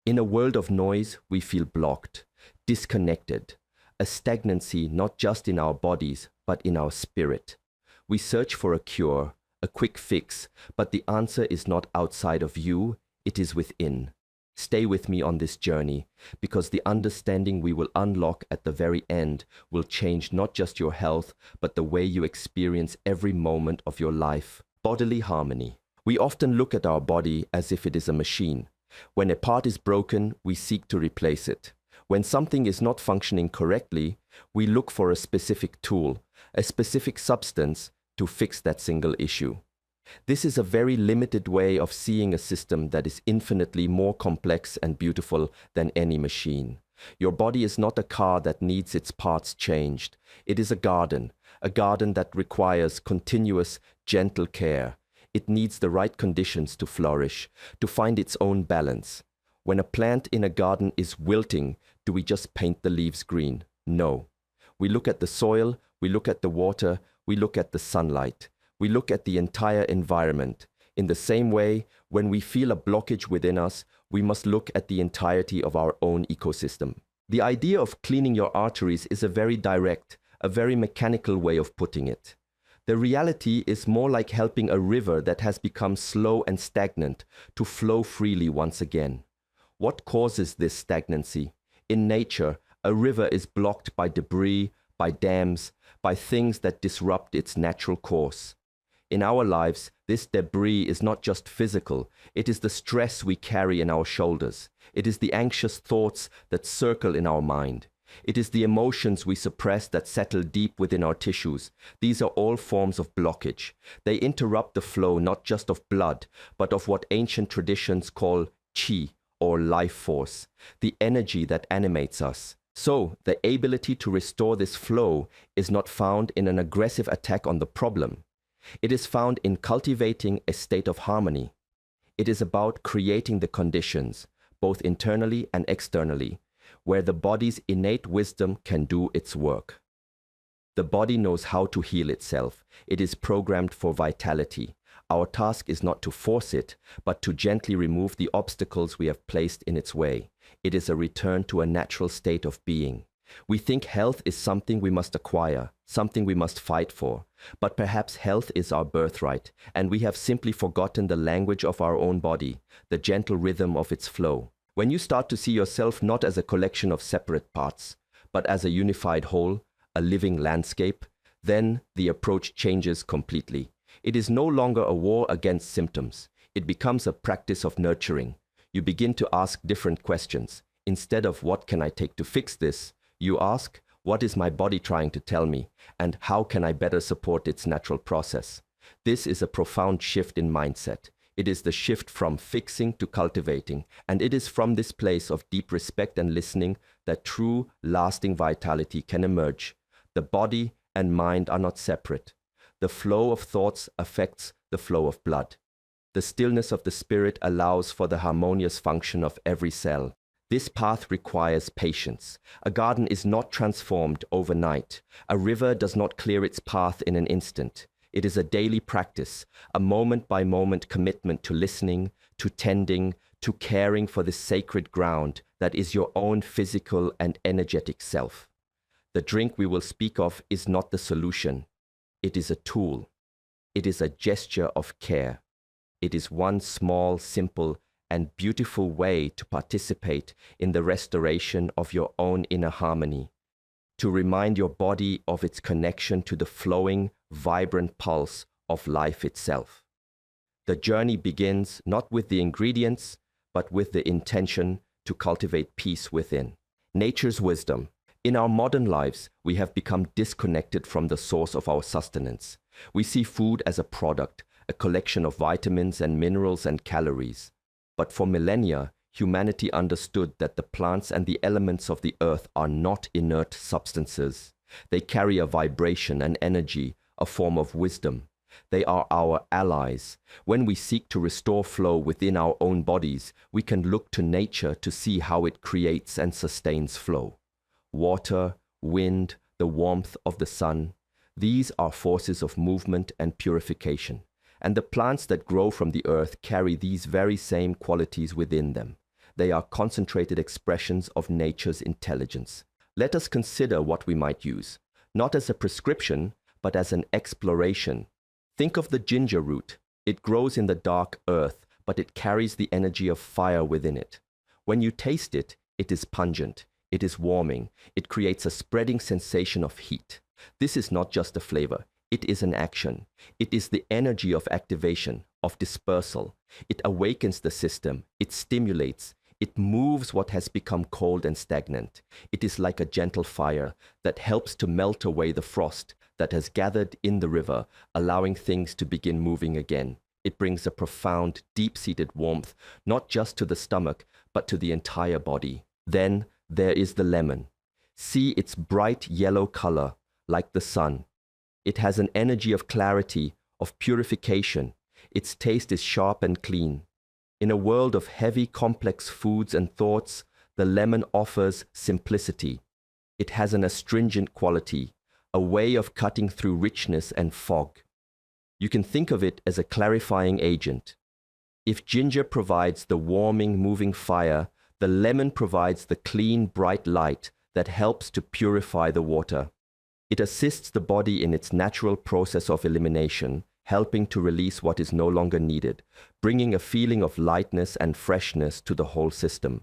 In a world of noise, we feel blocked, disconnected, a stagnancy not just in our bodies, but in our spirit. We search for a cure, a quick fix, but the answer is not outside of you, it is within. Stay with me on this journey, because the understanding we will unlock at the very end will change not just your health, but the way you experience every moment of your life. Bodily harmony. We often look at our body as if it is a machine. When a part is broken, we seek to replace it. When something is not functioning correctly, we look for a specific tool, a specific substance to fix that single issue. This is a very limited way of seeing a system that is infinitely more complex and beautiful than any machine. Your body is not a car that needs its parts changed. It is a garden that requires continuous, gentle care. It needs the right conditions to flourish, to find its own balance. When a plant in a garden is wilting, do we just paint the leaves green? No. We look at the soil, we look at the water, we look at the sunlight. We look at the entire environment. In the same way, when we feel a blockage within us, we must look at the entirety of our own ecosystem. The idea of cleaning your arteries is a very direct, a very mechanical way of putting it. The reality is more like helping a river that has become slow and stagnant to flow freely once again. What causes this stagnancy? In nature, a river is blocked by debris, by dams, by things that disrupt its natural course. In our lives, this debris is not just physical, it is the stress we carry in our shoulders. It is the anxious thoughts that circle in our mind. It is the emotions we suppress that settle deep within our tissues. These are all forms of blockage. They interrupt the flow not just of blood, but of what ancient traditions call qi, or life force, the energy that animates us. So, the ability to restore this flow is not found in an aggressive attack on the problem. It is found in cultivating a state of harmony. It is about creating the conditions, both internally and externally, where the body's innate wisdom can do its work. The body knows how to heal itself. It is programmed for vitality. Our task is not to force it, but to gently remove the obstacles we have placed in its way. It is a return to a natural state of being. We think health is something we must acquire, something we must fight for. But perhaps health is our birthright, and we have simply forgotten the language of our own body, the gentle rhythm of its flow. When you start to see yourself not as a collection of separate parts, but as a unified whole, a living landscape, then the approach changes completely. It is no longer a war against symptoms. It becomes a practice of nurturing. You begin to ask different questions. Instead of what can I take to fix this, you ask, what is my body trying to tell me, and how can I better support its natural process? This is a profound shift in mindset. It is the shift from fixing to cultivating, and it is from this place of deep respect and listening that true, lasting vitality can emerge. The body and mind are not separate. The flow of thoughts affects the flow of blood. The stillness of the spirit allows for the harmonious function of every cell. This path requires patience. A garden is not transformed overnight. A river does not clear its path in an instant. It is a daily practice, a moment-by-moment commitment to listening, to tending, to caring for this sacred ground that is your own physical and energetic self. The drink we will speak of is not the solution. It is a tool. It is a gesture of care. It is one small, simple, and beautiful way to participate in the restoration of your own inner harmony, to remind your body of its connection to the flowing, vibrant pulse of life itself. The journey begins not with the ingredients, but with the intention to cultivate peace within. Nature's wisdom. In our modern lives, we have become disconnected from the source of our sustenance. We see food as a product, a collection of vitamins and minerals and calories. But for millennia, humanity understood that the plants and the elements of the earth are not inert substances. They carry a vibration, an energy, a form of wisdom. They are our allies. When we seek to restore flow within our own bodies, we can look to nature to see how it creates and sustains flow. Water, wind, the warmth of the sun, these are forces of movement and purification. And the plants that grow from the earth carry these very same qualities within them. they are concentrated expressions of nature's intelligence. Let us consider what we might use, not as a prescription, but as an exploration. Think of the ginger root. It grows in the dark earth, but it carries the energy of fire within it. When you taste it, it is pungent, it is warming, it creates a spreading sensation of heat. This is not just a flavor, it is an action. It is the energy of activation, of dispersal. It awakens the system, it stimulates, it moves what has become cold and stagnant. It is like a gentle fire that helps to melt away the frost that has gathered in the river, allowing things to begin moving again. It brings a profound, deep-seated warmth, not just to the stomach, but to the entire body. Then there is the lemon. See its bright yellow color, like the sun. It has an energy of clarity, of purification. Its taste is sharp and clean. In a world of heavy, complex foods and thoughts, the lemon offers simplicity. It has an astringent quality, a way of cutting through richness and fog. You can think of it as a clarifying agent. If ginger provides the warming, moving fire, the lemon provides the clean, bright light that helps to purify the water. It assists the body in its natural process of elimination, helping to release what is no longer needed, bringing a feeling of lightness and freshness to the whole system.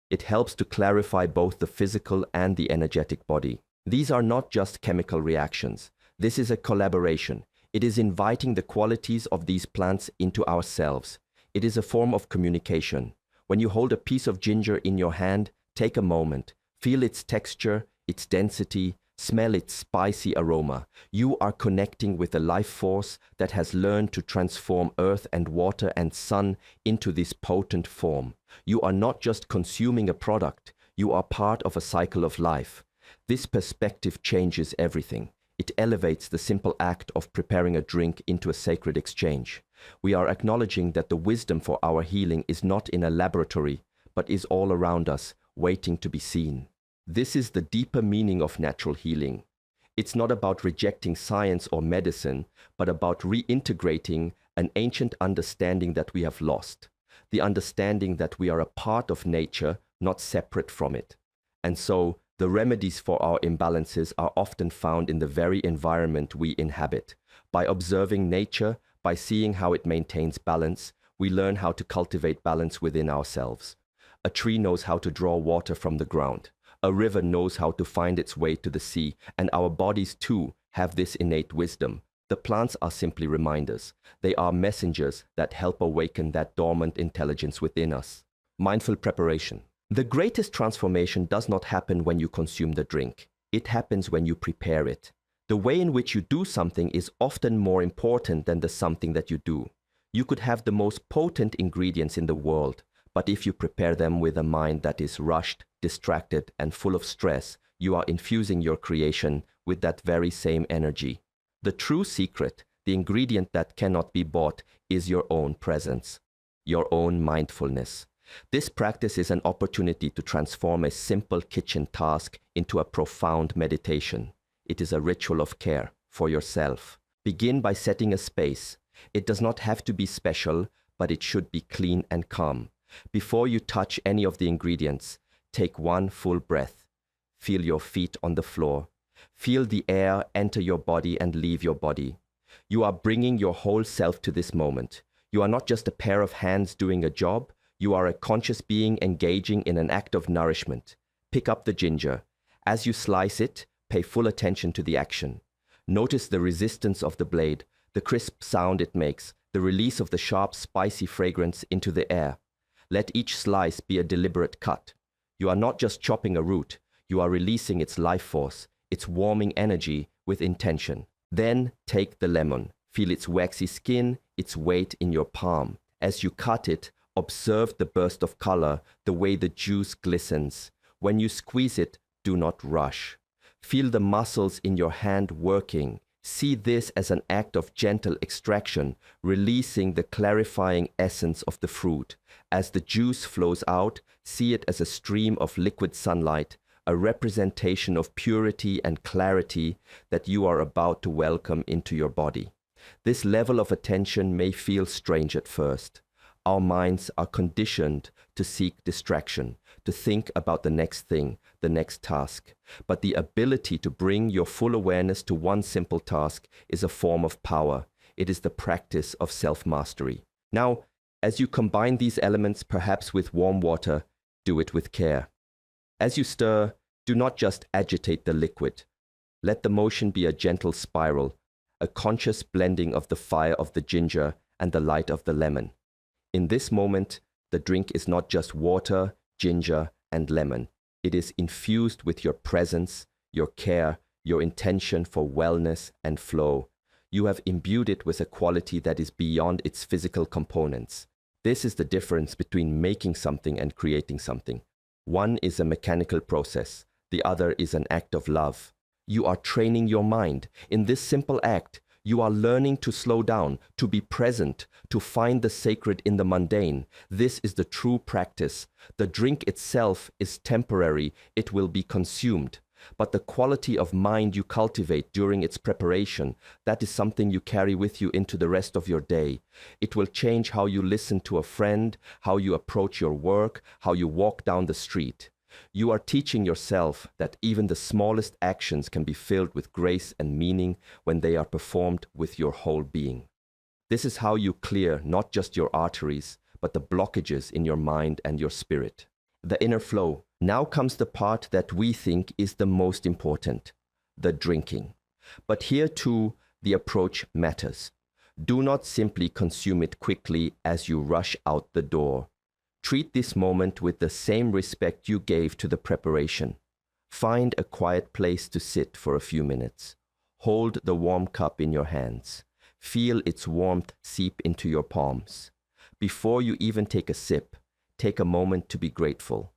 It helps to clarify both the physical and the energetic body. These are not just chemical reactions. This is a collaboration. It is inviting the qualities of these plants into ourselves. It is a form of communication. When you hold a piece of ginger in your hand, take a moment, feel its texture, its density, smell its spicy aroma. You are connecting with a life force that has learned to transform earth and water and sun into this potent form. You are not just consuming a product, you are part of a cycle of life. This perspective changes everything. It elevates the simple act of preparing a drink into a sacred exchange. We are acknowledging that the wisdom for our healing is not in a laboratory, but is all around us, waiting to be seen. This is the deeper meaning of natural healing. It's not about rejecting science or medicine, but about reintegrating an ancient understanding that we have lost. The understanding that we are a part of nature, not separate from it. And so, the remedies for our imbalances are often found in the very environment we inhabit. By observing nature, by seeing how it maintains balance, we learn how to cultivate balance within ourselves. A tree knows how to draw water from the ground. A river knows how to find its way to the sea, and our bodies too have this innate wisdom. The plants are simply reminders. They are messengers that help awaken that dormant intelligence within us. Mindful preparation. The greatest transformation does not happen when you consume the drink. It happens when you prepare it. The way in which you do something is often more important than the something that you do. You could have the most potent ingredients in the world, but if you prepare them with a mind that is rushed, distracted, and full of stress, you are infusing your creation with that very same energy. The true secret, the ingredient that cannot be bought, is your own presence, your own mindfulness. This practice is an opportunity to transform a simple kitchen task into a profound meditation. It is a ritual of care for yourself. Begin by setting a space. It does not have to be special, but it should be clean and calm. Before you touch any of the ingredients, take one full breath. Feel your feet on the floor. Feel the air enter your body and leave your body. You are bringing your whole self to this moment. You are not just a pair of hands doing a job. You are a conscious being engaging in an act of nourishment. Pick up the ginger. As you slice it, pay full attention to the action. Notice the resistance of the blade, the crisp sound it makes, the release of the sharp, spicy fragrance into the air. Let each slice be a deliberate cut. You are not just chopping a root, you are releasing its life force, its warming energy with intention. Then take the lemon. Feel its waxy skin, its weight in your palm. As you cut it, observe the burst of color, the way the juice glistens. When you squeeze it, do not rush. Feel the muscles in your hand working. See this as an act of gentle extraction, releasing the clarifying essence of the fruit. As the juice flows out, see it as a stream of liquid sunlight, a representation of purity and clarity that you are about to welcome into your body. This level of attention may feel strange at first. Our minds are conditioned to seek distraction, to think about the next thing, the next task. But the ability to bring your full awareness to one simple task is a form of power. It is the practice of self-mastery. Now, as you combine these elements, perhaps with warm water, do it with care. As you stir, do not just agitate the liquid. Let the motion be a gentle spiral, a conscious blending of the fire of the ginger and the light of the lemon. In this moment, the drink is not just water, ginger, and lemon. It is infused with your presence, your care, your intention for wellness and flow. You have imbued it with a quality that is beyond its physical components. This is the difference between making something and creating something. One is a mechanical process. The other is an act of love. You are training your mind. In this simple act, you are learning to slow down, to be present, to find the sacred in the mundane. This is the true practice. The drink itself is temporary. It will be consumed. But the quality of mind you cultivate during its preparation, that is something you carry with you into the rest of your day. It will change how you listen to a friend, how you approach your work, how you walk down the street. You are teaching yourself that even the smallest actions can be filled with grace and meaning when they are performed with your whole being. This is how you clear not just your arteries, but the blockages in your mind and your spirit. The inner flow. Now comes the part that we think is the most important, the drinking. But here too, the approach matters. Do not simply consume it quickly as you rush out the door. Treat this moment with the same respect you gave to the preparation. Find a quiet place to sit for a few minutes. Hold the warm cup in your hands. Feel its warmth seep into your palms. Before you even take a sip, take a moment to be grateful.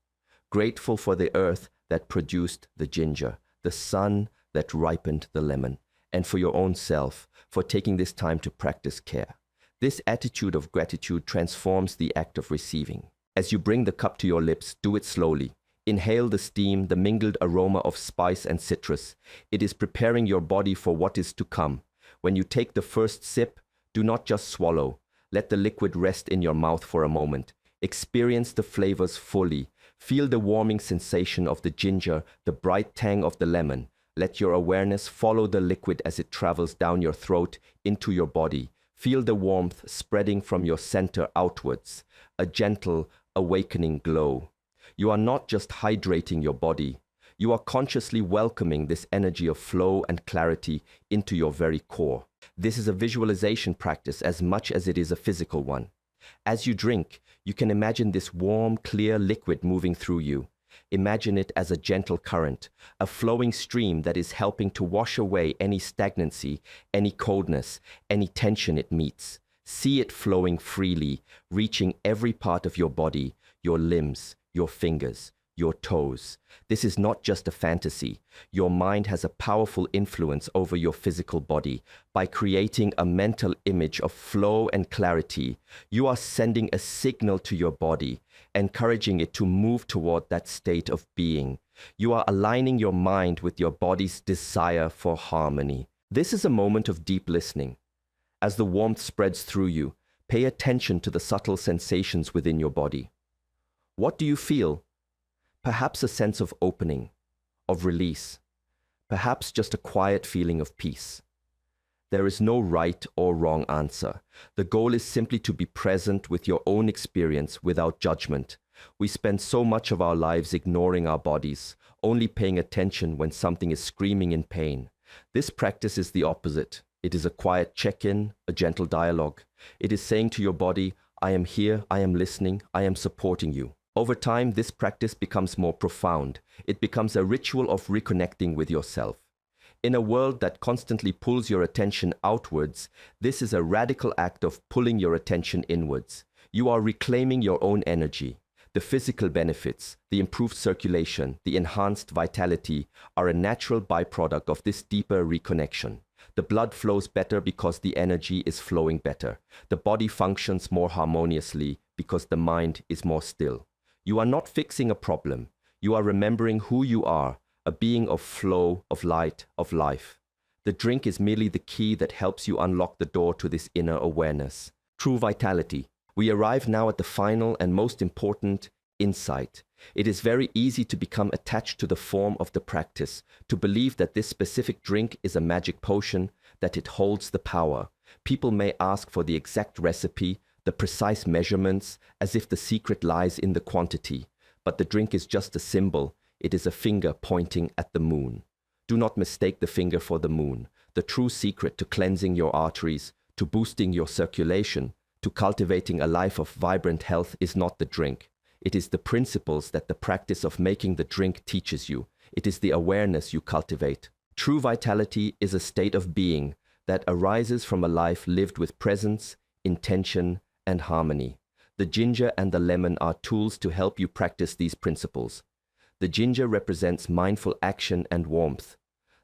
Grateful for the earth that produced the ginger, the sun that ripened the lemon, and for your own self, for taking this time to practice care. This attitude of gratitude transforms the act of receiving. As you bring the cup to your lips, do it slowly. Inhale the steam, the mingled aroma of spice and citrus. It is preparing your body for what is to come. When you take the first sip, do not just swallow. Let the liquid rest in your mouth for a moment. Experience the flavors fully. Feel the warming sensation of the ginger, the bright tang of the lemon. Let your awareness follow the liquid as it travels down your throat into your body. Feel the warmth spreading from your center outwards, a gentle, awakening glow. You are not just hydrating your body. You are consciously welcoming this energy of flow and clarity into your very core. This is a visualization practice as much as it is a physical one. As you drink, you can imagine this warm, clear liquid moving through you. Imagine it as a gentle current, a flowing stream that is helping to wash away any stagnancy, any coldness, any tension it meets. See it flowing freely, reaching every part of your body, your limbs, your fingers, your toes. This is not just a fantasy. Your mind has a powerful influence over your physical body. By creating a mental image of flow and clarity, you are sending a signal to your body, encouraging it to move toward that state of being. You are aligning your mind with your body's desire for harmony. This is a moment of deep listening. As the warmth spreads through you, pay attention to the subtle sensations within your body. What do you feel? Perhaps a sense of opening, of release, perhaps just a quiet feeling of peace. There is no right or wrong answer. The goal is simply to be present with your own experience without judgment. We spend so much of our lives ignoring our bodies, only paying attention when something is screaming in pain. This practice is the opposite. It is a quiet check-in, a gentle dialogue. It is saying to your body, I am here, I am listening, I am supporting you. Over time, this practice becomes more profound. It becomes a ritual of reconnecting with yourself. In a world that constantly pulls your attention outwards, this is a radical act of pulling your attention inwards. You are reclaiming your own energy. The physical benefits, the improved circulation, the enhanced vitality are a natural byproduct of this deeper reconnection. The blood flows better because the energy is flowing better. The body functions more harmoniously because the mind is more still. You are not fixing a problem. You are remembering who you are, a being of flow, of light, of life. The drink is merely the key that helps you unlock the door to this inner awareness. True vitality, We arrive now at the final and most important insight. It is very easy to become attached to the form of the practice, to believe that this specific drink is a magic potion, that it holds the power. People may ask for the exact recipe, the precise measurements, as if the secret lies in the quantity. But the drink is just a symbol. It is a finger pointing at the moon. Do not mistake the finger for the moon. The true secret to cleansing your arteries, to boosting your circulation, to cultivating a life of vibrant health is not the drink. It is the principles that the practice of making the drink teaches you. It is the awareness you cultivate. True vitality is a state of being that arises from a life lived with presence, intention, and harmony. The ginger and the lemon are tools to help you practice these principles. The ginger represents mindful action and warmth.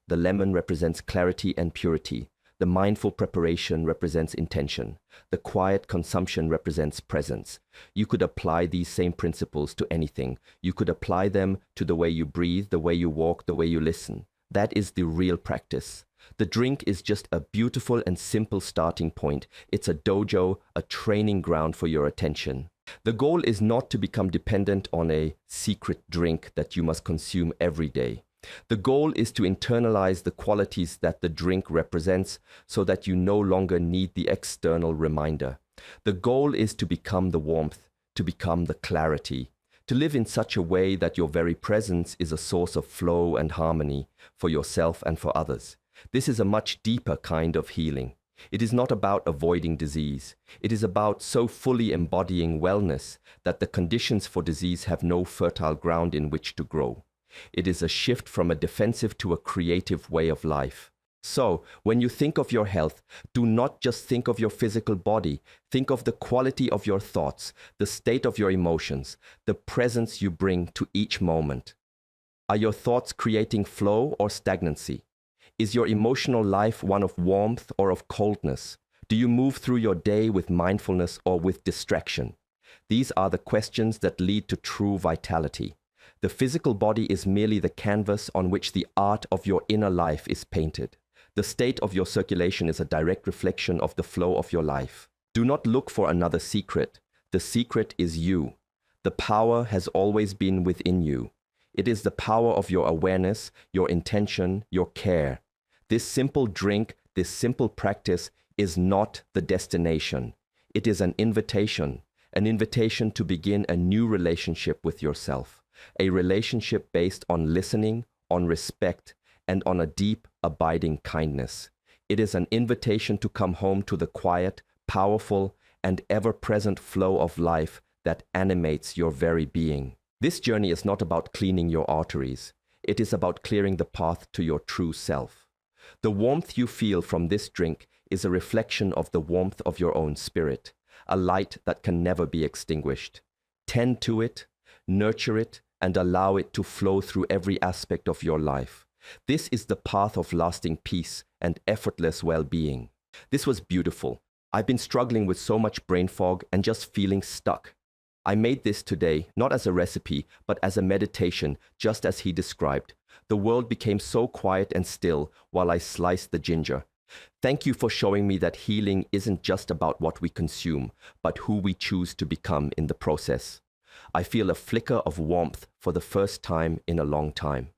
The lemon represents clarity and purity. The mindful preparation represents intention. The quiet consumption represents presence. You could apply these same principles to anything. You could apply them to the way you breathe, the way you walk, the way you listen. That is the real practice. The drink is just a beautiful and simple starting point. It's a dojo, a training ground for your attention. The goal is not to become dependent on a secret drink that you must consume every day. The goal is to internalize the qualities that the drink represents so that you no longer need the external reminder. The goal is to become the warmth, to become the clarity, to live in such a way that your very presence is a source of flow and harmony for yourself and for others. This is a much deeper kind of healing. It is not about avoiding disease. It is about so fully embodying wellness that the conditions for disease have no fertile ground in which to grow. It is a shift from a defensive to a creative way of life. So, when you think of your health, do not just think of your physical body. Think of the quality of your thoughts, the state of your emotions, the presence you bring to each moment. Are your thoughts creating flow or stagnancy? Is your emotional life one of warmth or of coldness? Do you move through your day with mindfulness or with distraction? These are the questions that lead to true vitality. The physical body is merely the canvas on which the art of your inner life is painted. The state of your circulation is a direct reflection of the flow of your life. Do not look for another secret. The secret is you. The power has always been within you. It is the power of your awareness, your intention, your care. This simple drink, this simple practice is not the destination. It is an invitation to begin a new relationship with yourself. A relationship based on listening, on respect, and on a deep, abiding kindness. It is an invitation to come home to the quiet, powerful, and ever-present flow of life that animates your very being. This journey is not about cleaning your arteries. It is about clearing the path to your true self. The warmth you feel from this drink is a reflection of the warmth of your own spirit, a light that can never be extinguished. Tend to it, nurture it, and allow it to flow through every aspect of your life. This is the path of lasting peace and effortless well-being. This was beautiful. I've been struggling with so much brain fog and just feeling stuck. I made this today, not as a recipe, but as a meditation, just as he described. The world became so quiet and still while I sliced the ginger. Thank you for showing me that healing isn't just about what we consume, but who we choose to become in the process. I feel a flicker of warmth for the first time in a long time.